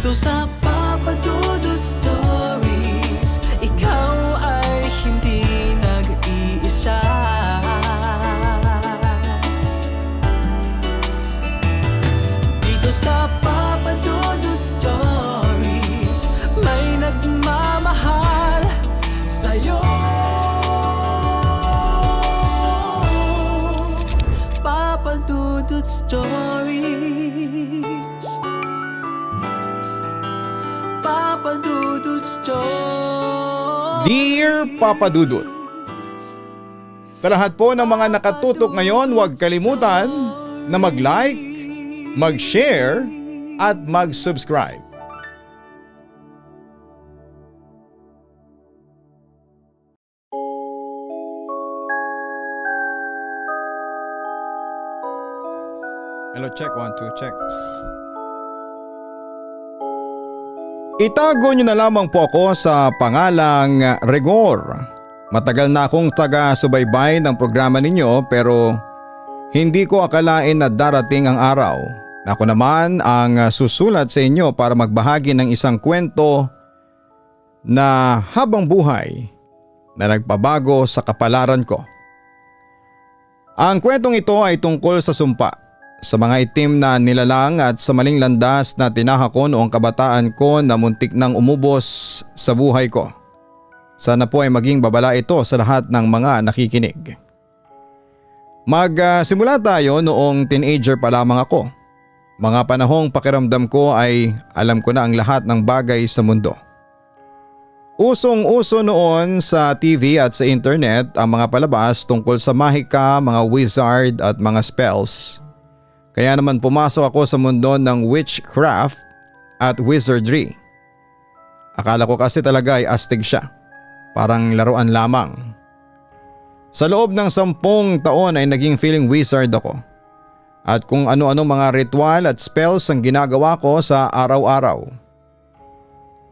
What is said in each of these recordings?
Dito sa Papa Dudut Stories, ikaw ay hindi nag-iisa. Dito sa Papa Dudut Stories, may nagmamahal sa'yo. Papa Dudut Stories, Papa Dudut Stories. Dear Papa Dudut, sa lahat po ng mga nakatutok ngayon, huwag kalimutan na mag-like, mag-share at mag-subscribe. Hello, check 1 2 check. Itago niyo na lamang po ako sa pangalang Regor. Matagal na akong taga-subaybay ng programa ninyo pero hindi ko akalain na darating ang araw na ako naman ang susulat sa inyo para magbahagi ng isang kwento na habang buhay na nagpabago sa kapalaran ko. Ang kwentong ito ay tungkol sa sumpa, sa mga itim na nilalang at sa maling landas na tinahak ko noong kabataan ko na muntik nang umubos sa buhay ko. Sana po ay maging babala ito sa lahat ng mga nakikinig. Magsimula tayo noong teenager pa lamang ako. Mga panahong pakiramdam ko ay alam ko na ang lahat ng bagay sa mundo. Usong-uso noon sa TV at sa internet ang mga palabas tungkol sa mahika, mga wizard at mga spells. Kaya naman pumasok ako sa mundo ng witchcraft at wizardry. Akala ko kasi talaga ay astig siya. Parang laruan lamang. Sa loob ng 10 taon ay naging feeling wizard ako. At kung ano-ano mga ritual at spells ang ginagawa ko sa araw-araw.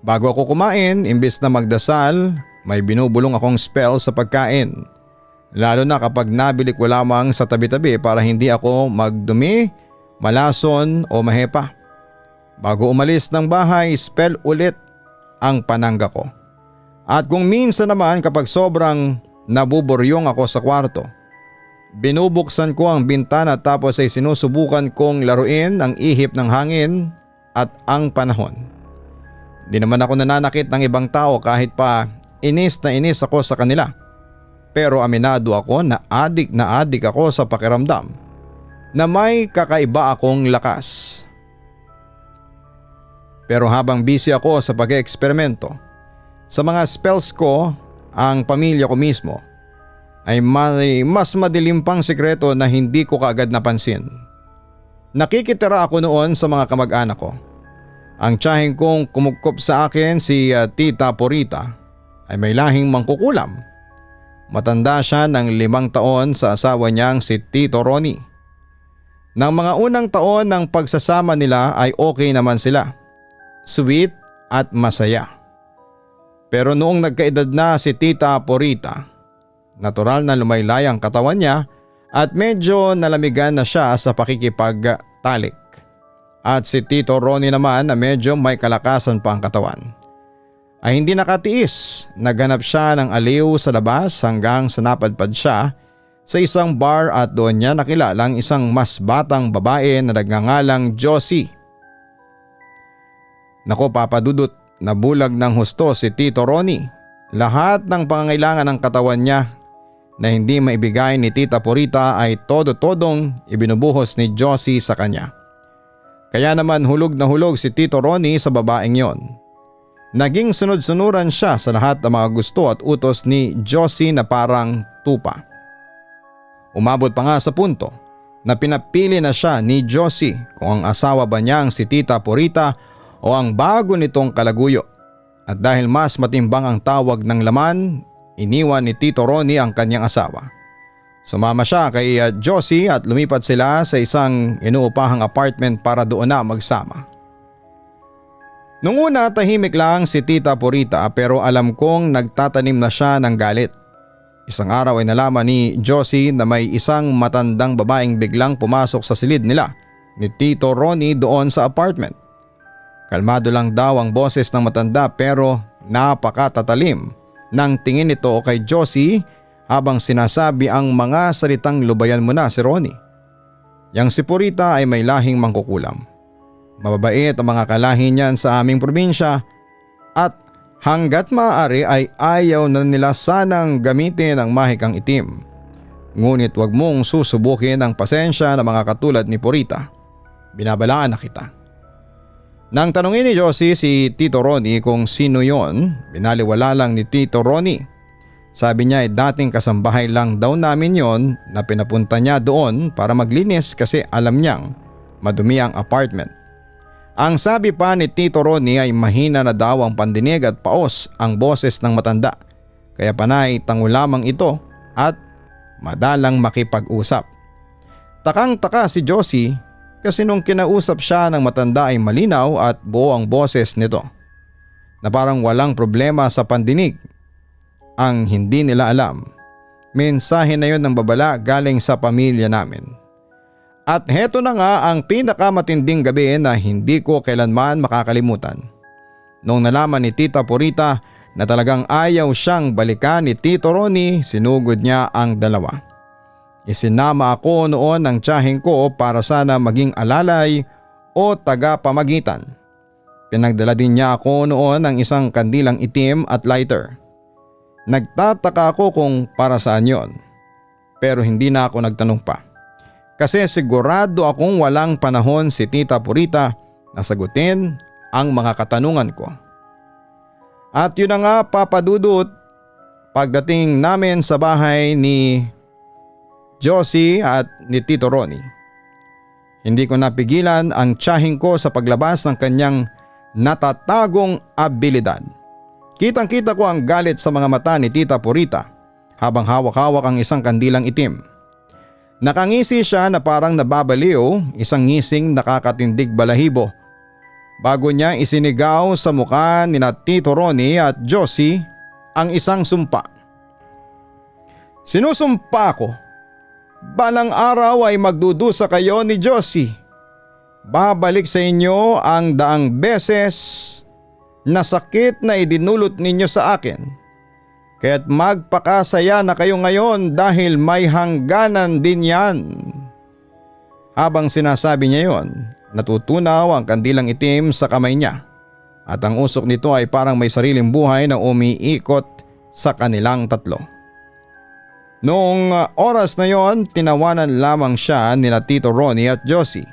Bago ako kumain, imbis na magdasal, may binubulong akong spell sa pagkain. Lalo na kapag nabili ko lamang sa tabi-tabi para hindi ako magdumi, malason o mahepa. Bago umalis ng bahay, spell ulit ang panangga ko. At kung minsan naman kapag sobrang nabuburyong ako sa kwarto, binubuksan ko ang bintana tapos ay sinusubukan kong laruin ang ihip ng hangin at ang panahon. Di naman ako nananakit ng ibang tao kahit pa inis na inis ako sa kanila. Pero aminado ako na adik ako sa pakiramdam na may kakaiba akong lakas. Pero habang busy ako sa pag-eksperimento sa mga spells ko, ang pamilya ko mismo ay may mas madilim pang sekreto na hindi ko kaagad napansin. Nakikitira ako noon sa mga kamag-anak ko. Ang tiyahing kong kumugkop sa akin si Tita Porita ay may lahing mangkukulam. Matanda siya ng 5 taon sa asawa niyang si Tito Ronnie. Nang mga unang taon ng pagsasama nila ay okay naman sila. Sweet at masaya. Pero noong nagkaedad na si Tita Porita, natural na lumaylay ang katawan niya at medyo nalamigan na siya sa pakikipagtalik. At si Tito Ronnie naman na medyo may kalakasan pa ang katawan ay hindi nakatiis. Naghanap siya ng aliw sa labas hanggang sa napadpad siya sa isang bar at doon niya nakilalang isang mas batang babae na nagngangalang Josie. Nako Papa Dudut, nabulag ng husto si Tito Ronnie. Lahat ng pangangailangan ng katawan niya na hindi maibigay ni Tita Porita ay todo-todong ibinubuhos ni Josie sa kanya. Kaya naman hulog na hulog si Tito Ronnie sa babaeng yon. Naging sunod-sunuran siya sa lahat ng mga gusto at utos ni Josie na parang tupa. Umabot pa nga sa punto na pinapili na siya ni Josie kung ang asawa ba niyang si Tita Porita o ang bago nitong kalaguyo. At dahil mas matimbang ang tawag ng laman, iniwan ni Tito Ronnie ang kanyang asawa. Sumama siya kay Josie at lumipat sila sa isang inuupahang apartment para doon na magsama. Nung una tahimik lang si Tita Porita pero alam kong nagtatanim na siya ng galit. Isang araw ay nalaman ni Josie na may isang matandang babaeng biglang pumasok sa silid nila ni Tito Ronnie doon sa apartment. Kalmado lang daw ang boses ng matanda pero napakatatalim ng tingin nito kay Josie habang sinasabi ang mga salitang lubayan mo na si Ronnie. Yang si Purita ay may lahing mangkukulam. Mababait ang mga kalahi niyan sa aming probinsya at hanggat maaari ay ayaw na nila sanang gamitin ang mahikang itim. Ngunit wag mong susubukin ang pasensya ng mga katulad ni Purita. Binabalaan na kita. Nang tanungin ni Josie si Tito Ronnie kung sino yon, binaliwala lang ni Tito Ronnie. Sabi niya ay dating kasambahay lang daw namin yon na pinapunta niya doon para maglinis kasi alam niyang madumi ang apartment. Ang sabi pa ni Tito Ronnie ay mahina na daw ang pandinig at paos ang boses ng matanda. Kaya panay tango lamang ito at madalang makipag-usap. Takang-taka si Josie kasi nung kinausap siya ng matanda ay malinaw at buo ang boses nito. Na parang walang problema sa pandinig. Ang hindi nila alam, mensahe na yon ng babala galing sa pamilya namin. At heto na nga ang pinakamatinding gabi na hindi ko kailanman makakalimutan. Nung nalaman ni Tita Purita na talagang ayaw siyang balikan ni Tito Ronnie, sinugod niya ang dalawa. Isinama ako noon ng tiyahing ko para sana maging alalay o tagapamagitan. Pinagdala din niya ako noon ng isang kandilang itim at lighter. Nagtataka ako kung para saan yon, pero hindi na ako nagtanong pa. Kasi sigurado akong walang panahon si Tita Purita na sagutin ang mga katanungan ko. At yun na nga Papa Dudut, pagdating namin sa bahay ni Josie at ni Tito Ronnie. Hindi ko napigilan ang tiyahing ko sa paglabas ng kanyang natatagong abilidad. Kitang-kita ko ang galit sa mga mata ni Tita Purita habang hawak-hawak ang isang kandilang itim. Nakangisi siya na parang nababaliw, isang ngising nakakatindig balahibo. Bago niya isinigaw sa mukha ni Tito Ronnie at Josie ang isang sumpa. Sinusumpa ko, balang araw ay magdudusa kayo ni Josie. Babalik sa inyo ang daang beses na sakit na idinulot ninyo sa akin. Kaya't magpakasaya na kayo ngayon dahil may hangganan din yan. Habang sinasabi niya yon, natutunaw ang kandilang itim sa kamay niya at ang usok nito ay parang may sariling buhay na umiikot sa kanilang tatlo. Noong oras na yon, tinawanan lamang siya nila Tito Ronnie at Josie.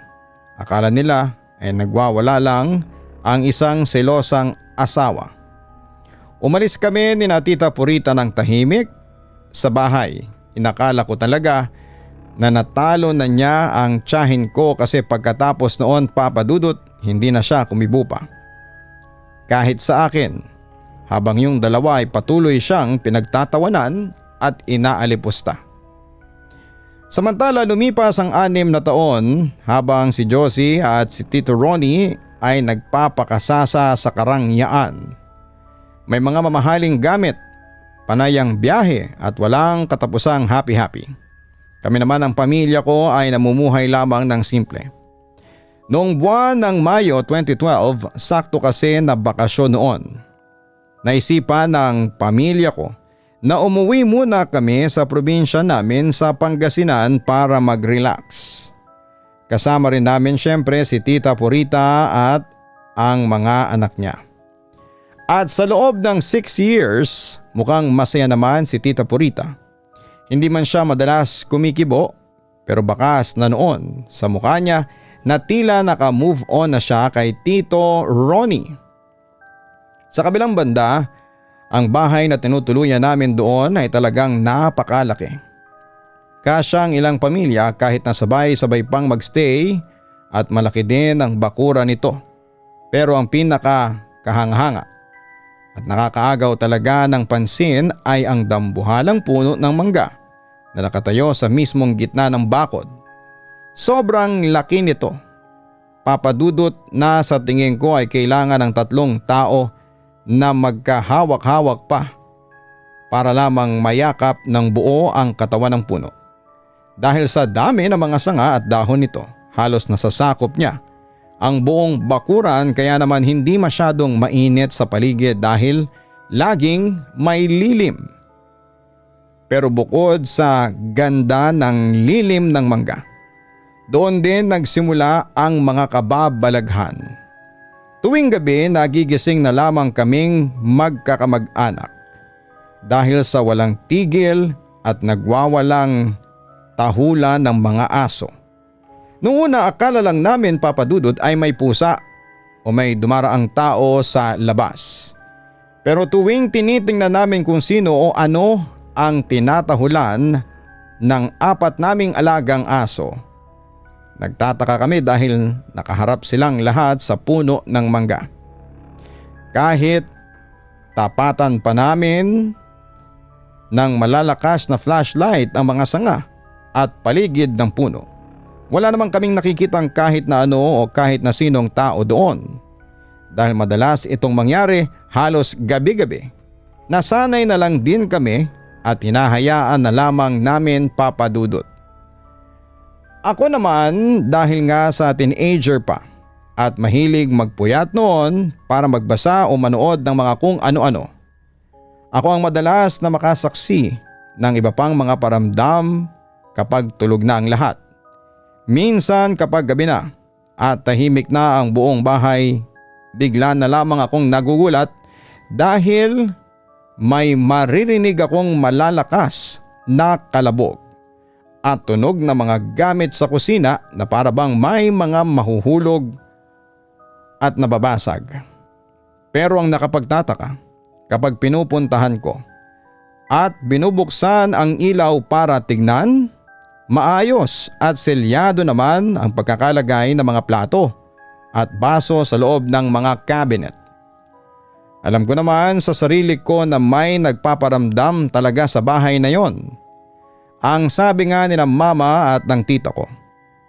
Akala nila ay nagwawala lang ang isang selosang asawa. Umalis kami ni Tita Purita ng tahimik sa bahay. Inakala ko talaga na natalo na niya ang tiyahin ko kasi pagkatapos noon Papa Dudut hindi na siya kumibo pa. Kahit sa akin, habang yung dalawa ay patuloy siyang pinagtatawanan at inaalipusta. Samantala lumipas ang 6 na taon habang si Josie at si Tito Ronnie ay nagpapakasasa sa karangyaan. May mga mamahaling gamit, panayang biyahe at walang katapusang happy-happy. Kami naman ang pamilya ko ay namumuhay lamang ng simple. Noong buwan ng Mayo 2012, sakto kasi na bakasyon noon. Naisipan ng pamilya ko na umuwi muna kami sa probinsya namin sa Pangasinan para mag-relax. Kasama rin namin syempre si Tita Purita at ang mga anak niya. At sa loob ng 6 years, mukhang masaya naman si Tita Purita. Hindi man siya madalas kumikibo, pero bakas na noon sa mukha niya na tila naka-move on na siya kay Tito Ronnie. Sa kabilang banda, ang bahay na tinutuluyan namin doon ay talagang napakalaki. Kasya ang ilang pamilya kahit na sabay-sabay pang magstay at malaki din ang bakura nito. Pero ang pinaka-kahanga at nakakaagaw talaga ng pansin ay ang dambuhalang puno ng mangga na nakatayo sa mismong gitna ng bakod. Sobrang laki nito. Papadudot na sa tingin ko ay kailangan ng 3 tao na magkahawak-hawak pa para lamang mayakap ng buo ang katawan ng puno. Dahil sa dami ng mga sanga at dahon nito, halos nasasakop niya ang buong bakuran kaya naman hindi masyadong mainit sa paligid dahil laging may lilim. Pero bukod sa ganda ng lilim ng mangga, doon din nagsimula ang mga kababalaghan. Tuwing gabi nagigising na lamang kaming magkakamag-anak dahil sa walang tigil at nagwawalang tahulan ng mga aso. Noong una akala lang namin papadudod ay may pusa o may dumaraang tao sa labas. Pero tuwing tinitingnan namin kung sino o ano ang tinatahulan ng 4 naming alagang aso, nagtataka kami dahil nakaharap silang lahat sa puno ng mangga. Kahit tapatan pa namin ng malalakas na flashlight ang mga sanga at paligid ng puno, wala namang kaming nakikitang kahit na ano o kahit na sinong tao doon. Dahil madalas itong mangyari halos gabi-gabi, nasanay na lang din kami at hinahayaan na lamang namin papadudot. Ako naman dahil nga sa teenager pa at mahilig magpuyat noon para magbasa o manood ng mga kung ano-ano, ako ang madalas na makasaksi ng iba pang mga paramdam kapag tulog na ang lahat. Minsan kapag gabi na at tahimik na ang buong bahay, bigla na lamang akong nagugulat dahil may maririnig akong malalakas na kalabog at tunog ng mga gamit sa kusina na para bang may mga mahuhulog at nababasag. Pero ang nakapagtataka, kapag pinupuntahan ko at binubuksan ang ilaw para tignan, maayos at selyado naman ang pagkakalagay ng mga plato at baso sa loob ng mga cabinet. Alam ko naman sa sarili ko na may nagpaparamdam talaga sa bahay na yon. Ang sabi nga ni ng mama at ng tita ko,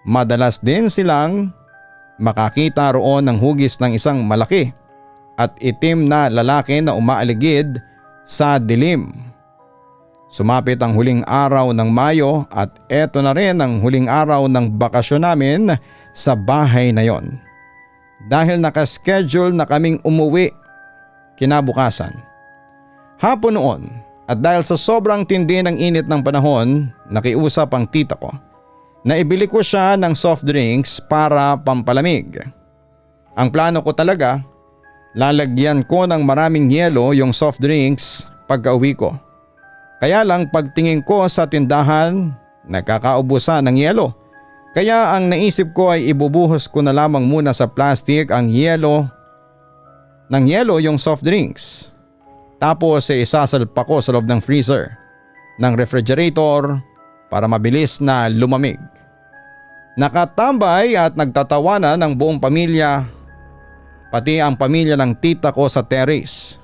madalas din silang makakita roon ng hugis ng isang malaki at itim na lalaki na umaaligid sa dilim. Sumapit ang huling araw ng Mayo at eto na rin ang huling araw ng bakasyon namin sa bahay na yon. Dahil nakaschedule na kaming umuwi kinabukasan. Hapon noon at dahil sa sobrang tindi ng init ng panahon, nakiusap ang tita ko na ibili ko siya ng soft drinks para pampalamig. Ang plano ko talaga, lalagyan ko ng maraming yelo yung soft drinks pagka-uwi ko. Kaya lang pagtingin ko sa tindahan, nakakaubusan ng yelo. Kaya ang naisip ko ay ibubuhos ko na lamang muna sa plastic ang yelo yung soft drinks. Tapos isasalpa ko sa loob ng freezer ng refrigerator para mabilis na lumamig. Nakatambay at nagtatawanan ng buong pamilya, pati ang pamilya ng tita ko sa terrace.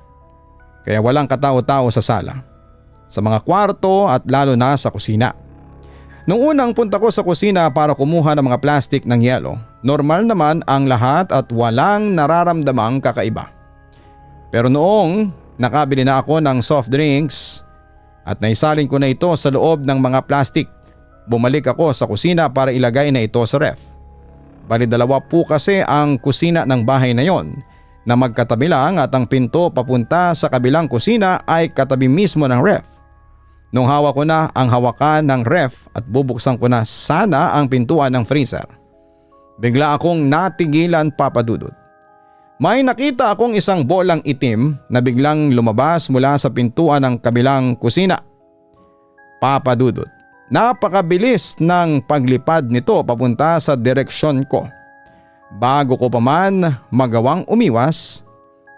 Kaya walang katao-tao sa sala, sa mga kwarto at lalo na sa kusina. Nung unang punta ko sa kusina para kumuha ng mga plastic ng yelo, normal naman ang lahat at walang nararamdamang kakaiba. Pero noong nakabili na ako ng soft drinks at naisalin ko na ito sa loob ng mga plastic, bumalik ako sa kusina para ilagay na ito sa ref. Bali 2 po kasi ang kusina ng bahay na yon na magkatabi lang at ang pinto papunta sa kabilang kusina ay katabi mismo ng ref. Nung hawak ko na ang hawakan ng ref at bubuksan ko na sana ang pintuan ng freezer, bigla akong natigilan papadudod. May nakita akong isang bolang itim na biglang lumabas mula sa pintuan ng kabilang kusina. Papadudod, napakabilis ng paglipad nito papunta sa direksyon ko. Bago ko pa man magawang umiwas,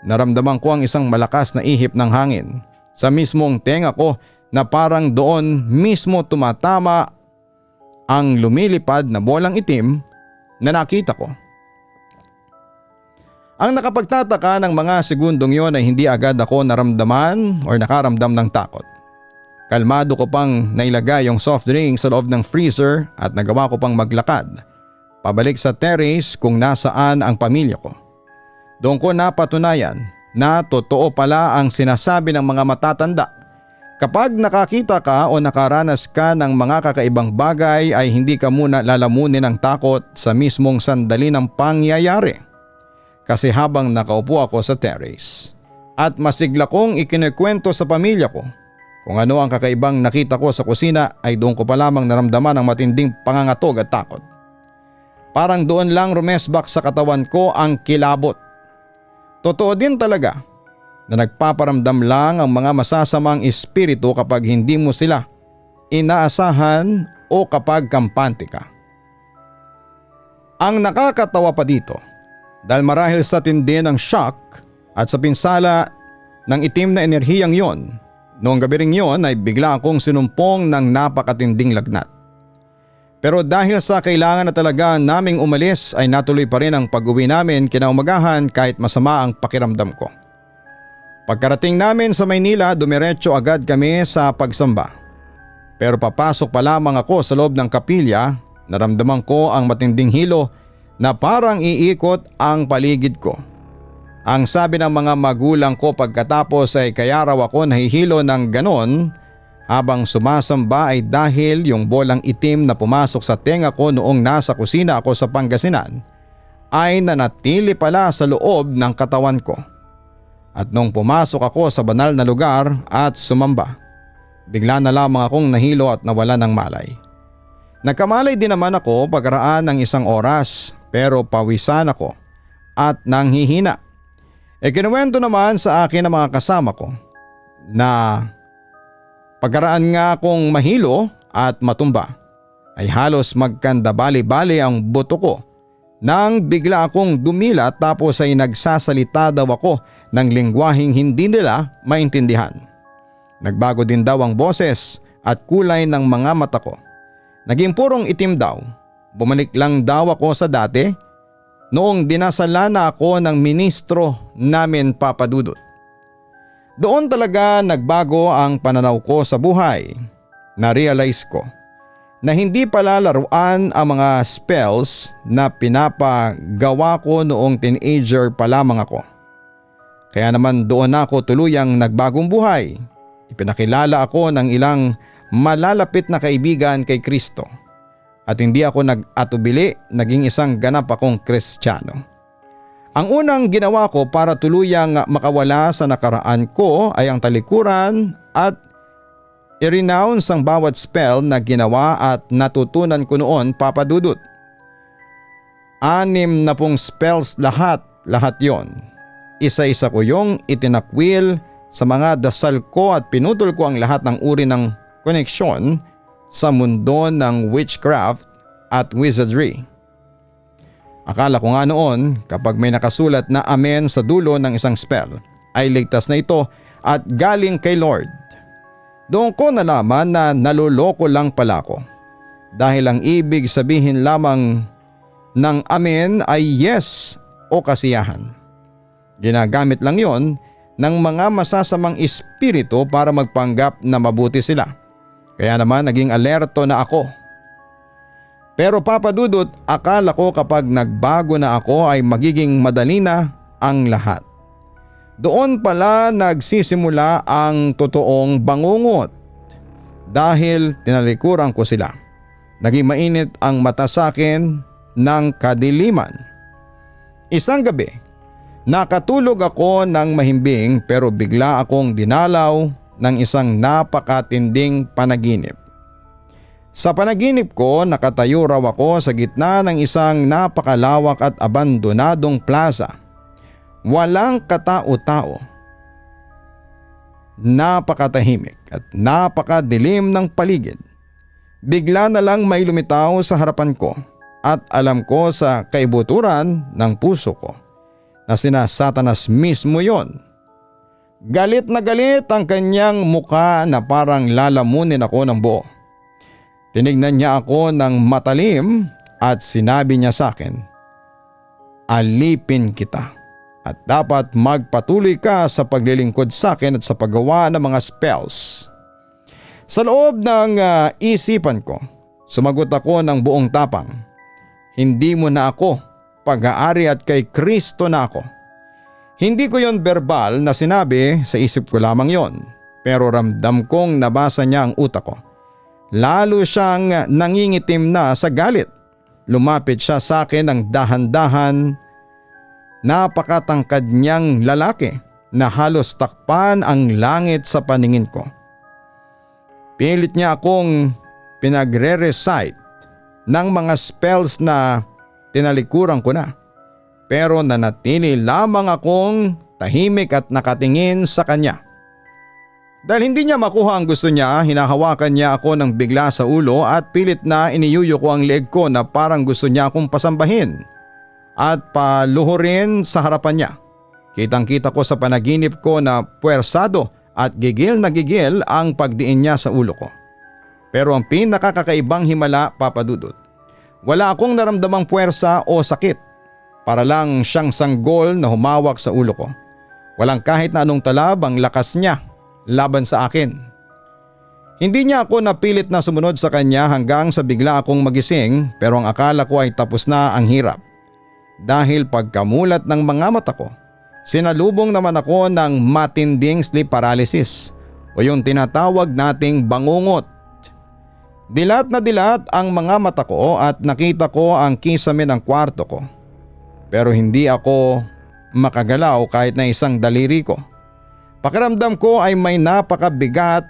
naramdaman ko ang isang malakas na ihip ng hangin sa mismong tenga ko na parang doon mismo tumatama ang lumilipad na bolang itim na nakita ko. Ang nakapagtataka ng mga segundong yon ay hindi agad ako naramdaman o nakaramdam ng takot. Kalmado ko pang nailagay yung soft drink sa loob ng freezer at nagawa ko pang maglakad pabalik sa terrace kung nasaan ang pamilya ko. Doon ko napatunayan na totoo pala ang sinasabi ng mga matatanda Kapag nakakita ka o nakaranas ka ng mga kakaibang bagay ay hindi ka muna lalamunin ng takot sa mismong sandali ng pangyayari. Kasi habang nakaupo ako sa terrace at masigla kong ikinikwento sa pamilya ko kung ano ang kakaibang nakita ko sa kusina ay doon ko pa lamang naramdaman ang matinding pangangatog at takot. Parang doon lang rumesbak sa katawan ko ang kilabot. Totoo din talaga na nagpaparamdam lang ang mga masasamang espiritu kapag hindi mo sila inaasahan o kapag kampante ka. Ang nakakatawa pa dito dahil marahil sa tindi ng shock at sa pinsala ng itim na enerhiyang yon, noong gabi ring yon ay bigla akong sinumpong ng napakatinding lagnat. Pero dahil sa kailangan na talaga naming umalis ay natuloy pa rin ang pag-uwi namin kinaumagahan kahit masama ang pakiramdam ko. Pagkarating namin sa Maynila, dumiretso agad kami sa pagsamba. Pero papasok pa lamang ako sa loob ng kapilya, naramdaman ko ang matinding hilo na parang iikot ang paligid ko. Ang sabi ng mga magulang ko pagkatapos ay kaya raw ako nahihilo ng ganon habang sumasamba ay dahil yung bolang itim na pumasok sa tenga ko noong nasa kusina ako sa Pangasinan ay nanatili pala sa loob ng katawan ko. At nung pumasok ako sa banal na lugar at sumamba, bigla na lamang akong nahilo at nawala ng malay. Nagkamalay din naman ako pagkaraan ng isang oras pero pawisan ako at nanghihina. Kinuwento naman sa akin ng mga kasama ko na pagkaraan nga akong mahilo at matumba ay halos magkandabali-bali ang buto ko nang bigla akong dumila tapos ay nagsasalita daw ako ng lengguwaheng hindi nila maintindihan. Nagbago din daw ang boses at kulay ng mga mata ko. Naging purong itim daw. Bumalik lang daw ako sa dati noong dinasala na ako ng ministro namin Papa Dudut. Doon talaga nagbago ang pananaw ko sa buhay. Na-realize ko na hindi pala laruan ang mga spells na pinapagawa ko noong teenager pa lamang ako. Kaya naman doon ako tuluyang nagbagong buhay. Ipinakilala ako ng ilang malalapit na kaibigan kay Kristo. At hindi ako nag-atubili, naging isang ganap akong Kristiyano. Ang unang ginawa ko para tuluyang makawala sa nakaraan ko ay ang talikuran at i-renounce ang bawat spell na ginawa at natutunan ko noon, Papa Dudut. 6 na pong spells lahat yon. Isa-isa ko yung itinakwil sa mga dasal ko at pinutol ko ang lahat ng uri ng koneksyon sa mundo ng witchcraft at wizardry. Akala ko nga noon kapag may nakasulat na amen sa dulo ng isang spell ay ligtas na ito at galing kay Lord. Doon ko nalaman na naloloko lang pala ako dahil ang ibig sabihin lamang ng amen ay yes o kasiyahan. Ginagamit lang yon ng mga masasamang espiritu para magpanggap na mabuti sila. Kaya naman naging alerto na ako. Pero Papa Dudut, akala ko kapag nagbago na ako ay magiging madali na ang lahat. Doon pala nagsisimula ang totoong bangungot dahil tinalikuran ko sila. Naging mainit ang mata sa akin ng kadiliman. Isang gabi, nakatulog ako ng mahimbing pero bigla akong dinalaw ng isang napakatinding panaginip. Sa panaginip ko, nakatayo raw ako sa gitna ng isang napakalawak at abandonadong plaza. Walang katao-tao. Napakatahimik at napakadilim ng paligid. Bigla na lang may lumitaw sa harapan ko at alam ko sa kaibuturan ng puso ko na sina Satanas mismo yon. Galit na galit ang kanyang muka na parang lalamunin ako ng buo. Tinignan niya ako ng matalim at sinabi niya sa akin, "Alipin kita at dapat magpatuloy ka sa paglilingkod sa akin at sa paggawa ng mga spells." Sa loob ng isipan ko, sumagot ako ng buong tapang, "Hindi mo na ako pag-aari at kay Kristo na ako." Hindi ko yon verbal na sinabi, sa isip ko lamang yon. pero ramdam kong nabasa niya ang utak ko. Lalo siyang nangingitim na sa galit. Lumapit siya sa akin ng dahan-dahan. Napakatangkad niyang lalaki na halos takpan ang langit sa paningin ko. Pilit niya akong pinagre-recite ng mga spells na tinalikuran ko na. Pero nanatili lamang akong tahimik at nakatingin sa kanya. Dahil hindi niya makuha ang gusto niya, hinahawakan niya ako ng bigla sa ulo at pilit na iniyuyo ko ang leeg ko na parang gusto niya akong pasambahin at paluhurin sa harapan niya. Kitang-kita ko sa panaginip ko na puwersado at gigil na gigil ang pagdiin niya sa ulo ko. Pero ang pinakakakaibang himala, Papa Dudut, wala akong naramdamang puwersa o sakit. Para lang siyang sanggol na humawak sa ulo ko. Walang kahit na anong talab ang lakas niya laban sa akin. Hindi niya ako napilit na sumunod sa kanya hanggang sa bigla akong magising, pero ang akala ko ay tapos na ang hirap. Dahil pagkamulat ng mga mata ko, sinalubong naman ako ng matinding sleep paralysis o yung tinatawag nating bangungot. Dilat na dilat ang mga mata ko at nakita ko ang kisame ng kwarto ko. Pero hindi ako makagalaw kahit na isang daliri ko. Pakiramdam ko ay may napakabigat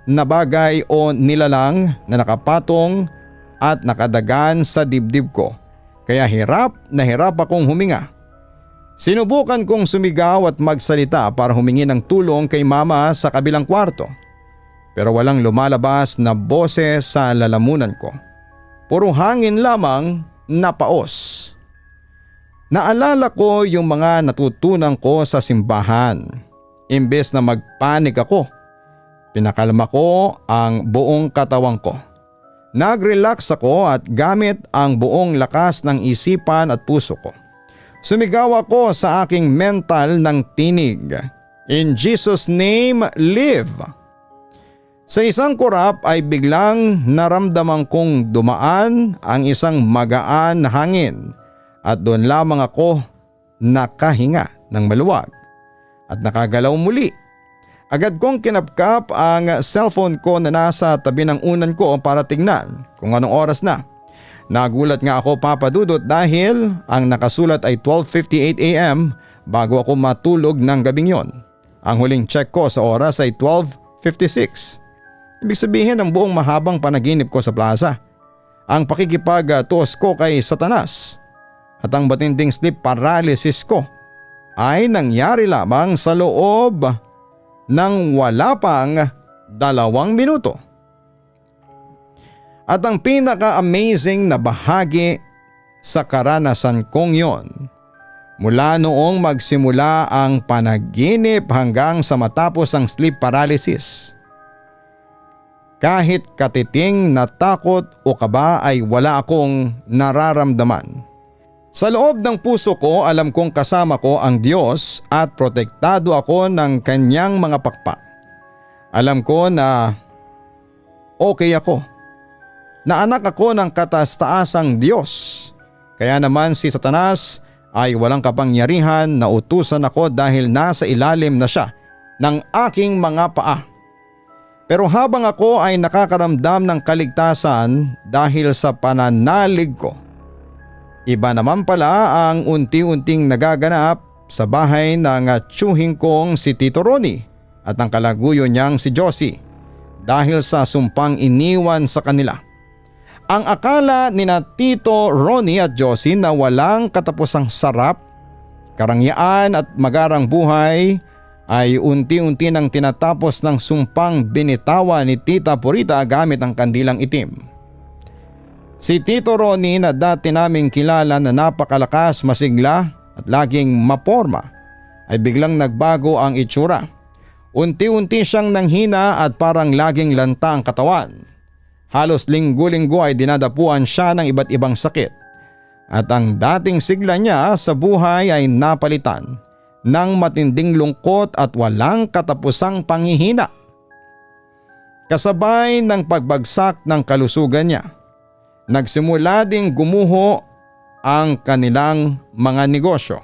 na bagay o nilalang na nakapatong at nakadagan sa dibdib ko. Kaya hirap na hirap akong huminga. Sinubukan kong sumigaw at magsalita para humingi ng tulong kay mama sa kabilang kwarto. Pero walang lumalabas na boses sa lalamunan ko. Puro hangin lamang na paos. Naalala ko yung mga natutunan ko sa simbahan. Imbes na magpanik ako, pinakalma ko ang buong katawan ko. Nag-relax ako at gamit ang buong lakas ng isipan at puso ko. Sumigaw ako sa aking mental ng tinig, "In Jesus' name, live!" Sa isang kurap ay biglang naramdaman kong dumaan ang isang magaan na hangin at doon lamang ako nakahinga ng maluwag. At nakagalaw muli. Agad kong kinapkap ang cellphone ko na nasa tabi ng unan ko para tignan kung anong oras na. Nagulat nga ako, Papa Dudut, dahil ang nakasulat ay 12:58 AM bago ako matulog ng gabing yon. Ang huling check ko sa oras ay 12:56. Ibig sabihin ang buong mahabang panaginip ko sa plaza. Ang pakikipag-tuos ko kay Satanas at ang matinding sleep paralysis ko ay nangyari lamang sa loob ng wala pang 2 minuto. At ang pinaka-amazing na bahagi sa karanasan kong yon, mula noong magsimula ang panaginip hanggang sa matapos ang sleep paralysis, kahit katiting na takot o kaba ay wala akong nararamdaman. Sa loob ng puso ko, alam kong kasama ko ang Diyos at protektado ako ng kanyang mga pakpak. Alam ko na okay ako. Na anak ako ng kataas-taasang Diyos. Kaya naman si Satanas ay walang kapangyarihan na utusan ako dahil nasa ilalim na siya ng aking mga paa. Pero habang ako ay nakakaramdam ng kaligtasan dahil sa pananalig ko, iba naman pala ang unti-unting nagaganap sa bahay ng tiyuhing kong si Tito Ronnie at ang kalaguyo niyang si Josie dahil sa sumpang iniwan sa kanila. Ang akala ni na Tito Ronnie at Josie na walang katapusang sarap, karangyaan at magarang buhay ay unti-unti nang tinatapos ng sumpang binitawa ni Tita Purita gamit ang kandilang itim. Si Tito Ronnie na dati naming kilala na napakalakas, masigla at laging maporma ay biglang nagbago ang itsura. Unti-unti siyang nanghina at parang laging lanta ang katawan. Halos linggo-linggo ay dinadapuan siya ng iba't ibang sakit. At ang dating sigla niya sa buhay ay napalitan ng matinding lungkot at walang katapusang panghihina. Kasabay ng pagbagsak ng kalusugan niya, nagsimula ding gumuho ang kanilang mga negosyo.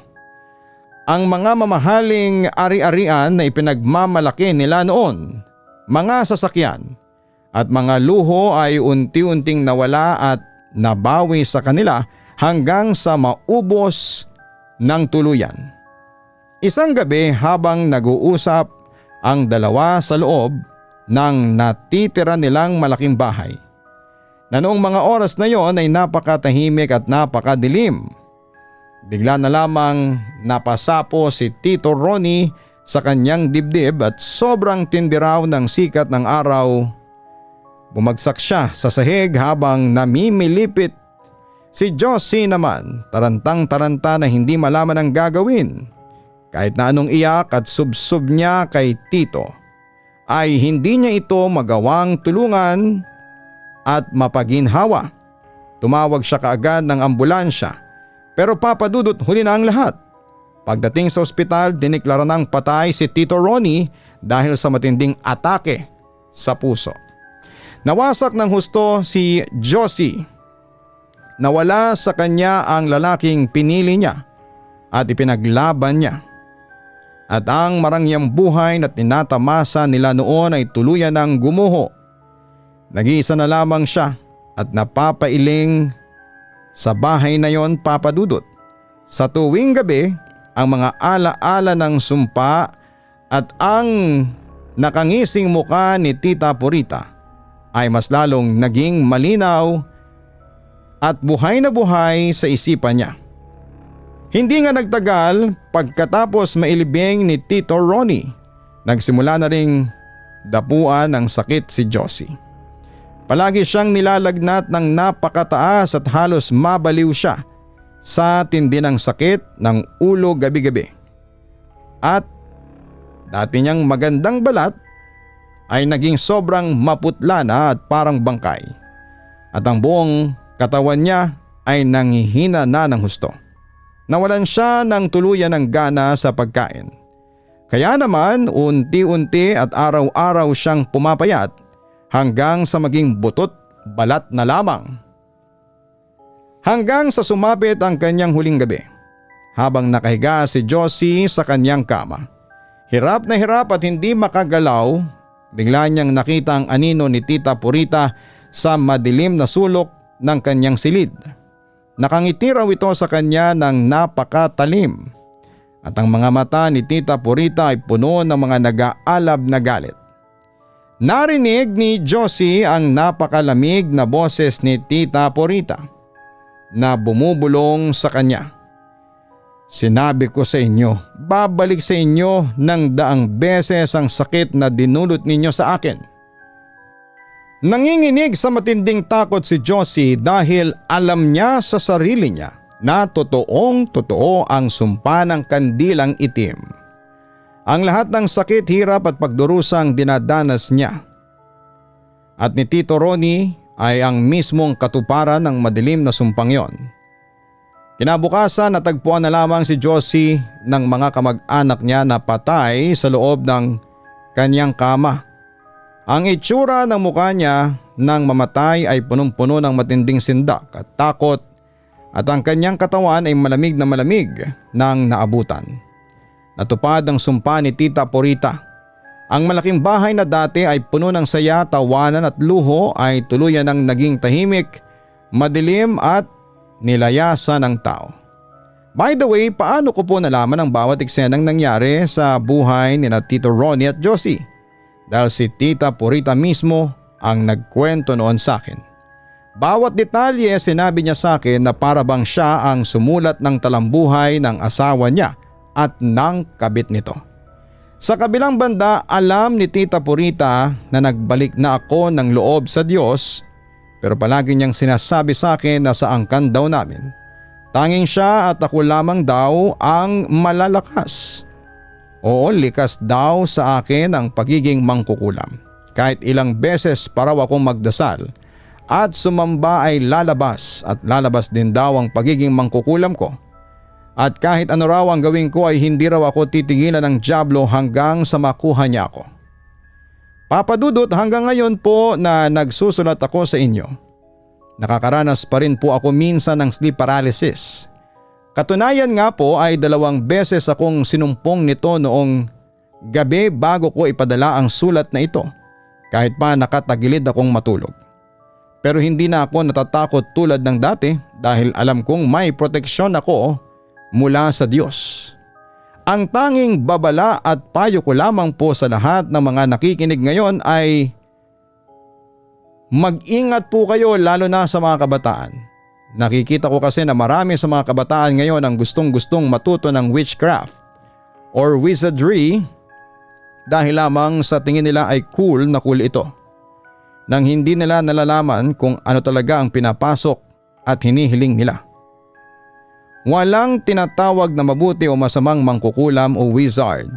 Ang mga mamahaling ari-arian na ipinagmamalaki nila noon mga sasakyan at mga luho ay unti-unting nawala at nabawi sa kanila hanggang sa maubos ng tuluyan. Isang gabi habang nag-uusap ang dalawa sa loob ng natitira nilang malaking bahay, na noong mga oras na yon ay napakatahimik at napakadilim, bigla na lamang napasapo si Tito Ronnie sa kanyang dibdib at sobrang tindi raw ng sikat ng araw. Bumagsak siya sa sahig habang namimilipit. Si Josie naman tarantang-taranta na hindi malaman ang gagawin. Kahit na anong iyak at subsob niya kay Tito ay hindi niya ito magawang tulungan at mapaginhawa. Tumawag siya kaagad ng ambulansya, pero Papa Dudut, huli na ang lahat. Pagdating sa ospital, diniklara ng patay si Tito Ronnie dahil sa matinding atake sa puso. Nawasak ng husto si Josie. Nawala sa kanya ang lalaking pinili niya at ipinaglaban niya. At ang marangyang buhay na tinatamasa nila noon ay tuluyan ng gumuho. Nag-iisa na lamang siya at napapailing sa bahay na yon, Papa Dudut. Sa tuwing gabi, ang mga alaala ng sumpa at ang nakangising muka ni Tita Purita ay mas lalong naging malinaw at buhay na buhay sa isipan niya. Hindi nga nagtagal, pagkatapos mailibing ni Tito Ronnie, nagsimula na ring dapuan ng sakit si Josie. Palagi siyang nilalagnat ng napakataas at halos mabaliw siya sa tindi ng sakit ng ulo gabi-gabi. At dati niyang magandang balat ay naging sobrang maputla na at parang bangkay. At ang buong katawan niya ay nanghihina na ng husto. Nawalan siya ng tuluyan ng gana sa pagkain. Kaya naman unti-unti at araw-araw siyang pumapayat hanggang sa maging butot balat na lamang. Hanggang sa sumapit ang kanyang huling gabi, habang nakahiga si Josie sa kanyang kama. Hirap na hirap at hindi makagalaw, bigla niyang nakita ang anino ni Tita Purita sa madilim na sulok ng kanyang silid. Nakangiti raw ito sa kanya ng napakatalim at ang mga mata ni Tita Purita ay puno ng mga nag-aalab na galit. Narinig ni Josie ang napakalamig na boses ni Tita Purita na bumubulong sa kanya. Sinabi ko sa inyo, babalik sa inyo ng daang beses ang sakit na dinulot ninyo sa akin. Nanginginig sa matinding takot si Josie dahil alam niya sa sarili niya na totoong-totoo ang sumpa ng kandilang itim. Ang lahat ng sakit, hirap at pagdurusang dinadanas niya at ni Tito Ronnie ay ang mismong katuparan ng madilim na sumpang yon. Kinabukasan natagpuan na lamang si Josie ng mga kamag-anak niya na patay sa loob ng kanyang kama. Ang itsura ng mukha niya nang mamatay ay punong-puno ng matinding sindak at takot at ang kanyang katawan ay malamig ng naabutan. Natupad ang sumpa ni Tita Purita. Ang malaking bahay na dati ay puno ng saya, tawanan at luho ay tuluyan ng naging tahimik, madilim at nilayasan ng tao. By the way, paano ko po nalaman ang bawat eksenang nangyari sa buhay ni Tito Ronnie at Josie? Dahil si Tita Purita mismo ang nagkwento noon sa akin. Bawat detalye sinabi niya sa akin na para bang siya ang sumulat ng talambuhay ng asawa niya at ng kabit nito. Sa kabilang banda, alam ni Tita Purita na nagbalik na ako ng loob sa Diyos, pero palagi niyang sinasabi sa akin na sa angkan daw namin, tanging siya at ako lamang daw ang malalakas. Oo, likas daw sa akin ang pagiging mangkukulam. Kahit ilang beses pa raw akong magdasal at sumamba ay lalabas at lalabas din daw ang pagiging mangkukulam ko. At kahit ano raw ang gawin ko ay hindi raw ako titigilan ng dyablo hanggang sa makuha niya ako. Papa Dudut, hanggang ngayon po na nagsusulat ako sa inyo, nakakaranas pa rin po ako minsan ng sleep paralysis. Katunayan nga po ay 2 beses akong sinumpong nito noong gabi bago ko ipadala ang sulat na ito. kahit pa nakatagilid akong matulog. Pero hindi na ako natatakot tulad ng dati dahil alam kong may proteksyon ako mula sa Diyos. Ang tanging babala at payo ko lamang po sa lahat ng mga nakikinig ngayon ay mag-ingat po kayo lalo na sa mga kabataan. Nakikita ko kasi na marami sa mga kabataan ngayon ang gustong-gustong matuto ng witchcraft or wizardry dahil lamang sa tingin nila ay cool na cool ito. Nang hindi nila nalalaman kung ano talaga ang pinapasok at hinihiling nila. Walang tinatawag na mabuti o masamang mangkukulam o wizard.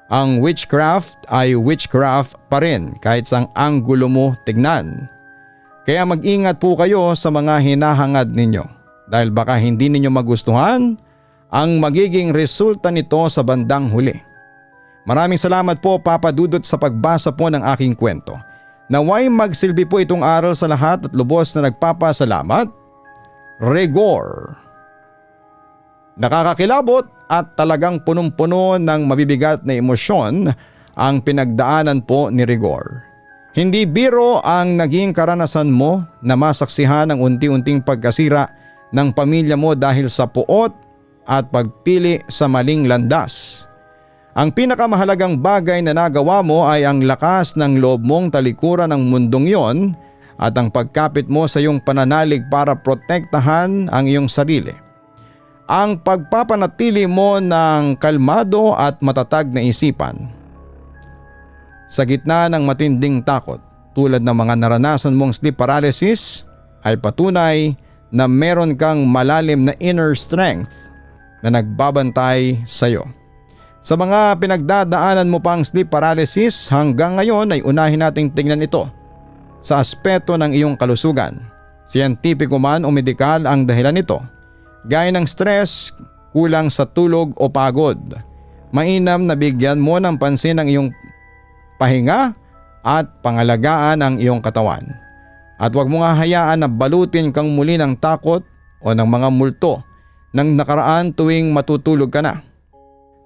Ang witchcraft ay witchcraft pa rin kahit sang anggulo mo tignan. Kaya mag-ingat po kayo sa mga hinahangad ninyo dahil baka hindi ninyo magustuhan ang magiging resulta nito sa bandang huli. Maraming salamat po Papa Dudut sa pagbasa po ng aking kwento. Naway magsilbi po itong aral sa lahat at lubos na nagpapasalamat. Rigor. Nakakakilabot at talagang punong-puno ng mabibigat na emosyon ang pinagdaanan po ni Rigor. Hindi biro ang naging karanasan mo na masaksihan ang unti-unting pagkasira ng pamilya mo dahil sa puot at pagpili sa maling landas. Ang pinakamahalagang bagay na nagawa mo ay ang lakas ng loob mong talikuran ng mundong yon at ang pagkapit mo sa iyong pananalig para protektahan ang iyong sarili. Ang pagpapanatili mo ng kalmado at matatag na isipan. Sa gitna ng matinding takot tulad ng mga naranasan mong sleep paralysis ay patunay na meron kang malalim na inner strength na nagbabantay sa iyo. Sa mga pinagdadaanan mo pang sleep paralysis hanggang ngayon ay unahin nating tingnan ito sa aspeto ng iyong kalusugan. Siyentipiko man o medikal ang dahilan nito. Gaya ng stress, kulang sa tulog o pagod. Mainam na bigyan mo ng pansin ang iyong pahinga at pangalagaan ang iyong katawan. At huwag mo nga hayaan na balutin kang muli ng takot o ng mga multo ng nakaraan tuwing matutulog ka na.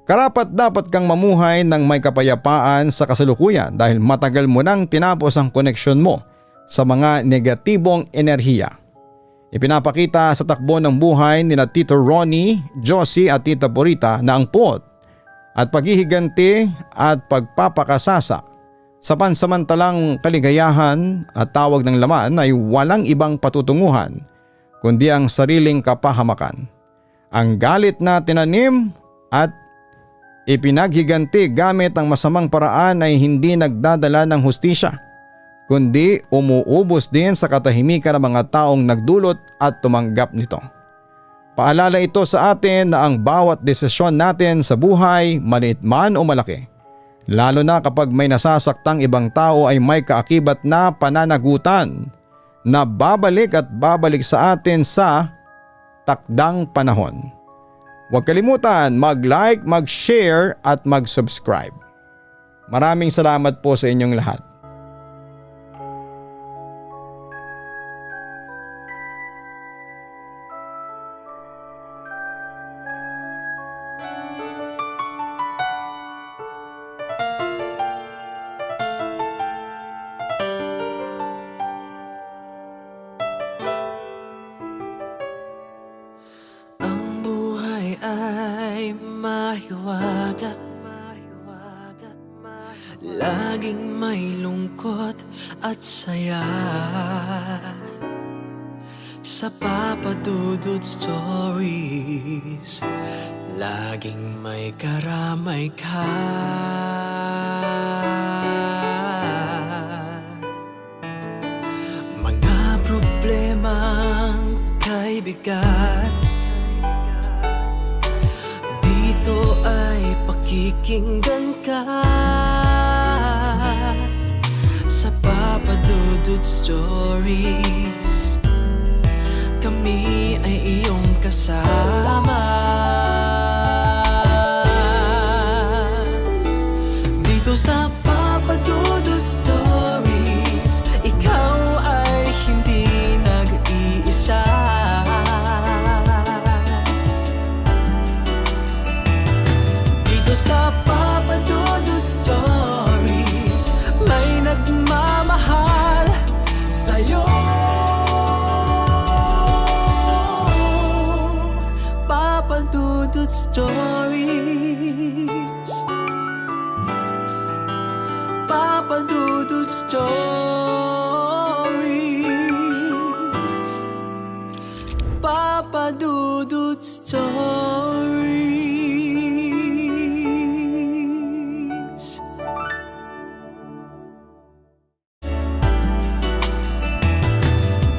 Karapat dapat kang mamuhay ng may kapayapaan sa kasalukuyan dahil matagal mo nang tinapos ang koneksyon mo sa mga negatibong enerhiya. Ipinapakita sa takbo ng buhay ni Tito Ronnie, Josie at Tita Purita na ang puot at paghihiganti at pagpapakasasa sa pansamantalang kaligayahan at tawag ng laman ay walang ibang patutunguhan kundi ang sariling kapahamakan. Ang galit na tinanim at ipinaghiganti gamit ang masamang paraan ay hindi nagdadala ng hustisya, kundi umuubos din sa katahimikan ng mga taong nagdulot at tumanggap nito. Paalala ito sa atin na ang bawat desisyon natin sa buhay, maliit man o malaki, lalo na kapag may nasasaktang ibang tao ay may kaakibat na pananagutan na babalik at babalik sa atin sa takdang panahon. Huwag kalimutan mag-like, mag-share at mag-subscribe. Maraming salamat po sa inyong lahat. Ay mahiwaga, laging may lungkot at saya. Sa Papa Dudut Stories, laging may karamay ka. Mga problemang kay bigat, dito ay pakikinggan ka. Sa Papa Dudut Stories, kami ay iyong kasama. Dito sa Papa Dudut Stories, ikaw ay hindi nag-iisa. Dito sa Papa Dudut Stories, may nagmamahal Papa Dudut Stories. Papa Dudut Stories. Papa Dudut Stories.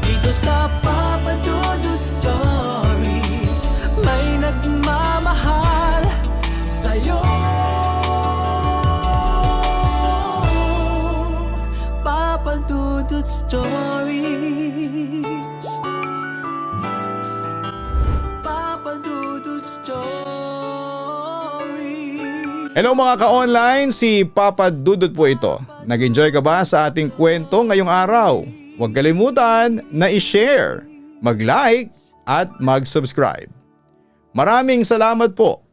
Dito sa Papa Dudut Stories, may nagmamahal sa'yo. Papa Dudut Stories. Papa Dudut Stories. Hello mga ka-online, si Papa Dudut po ito. Nag-enjoy ka ba sa ating kwento ngayong araw? Huwag kalimutan na i-share, mag-like at mag-subscribe. Maraming salamat po.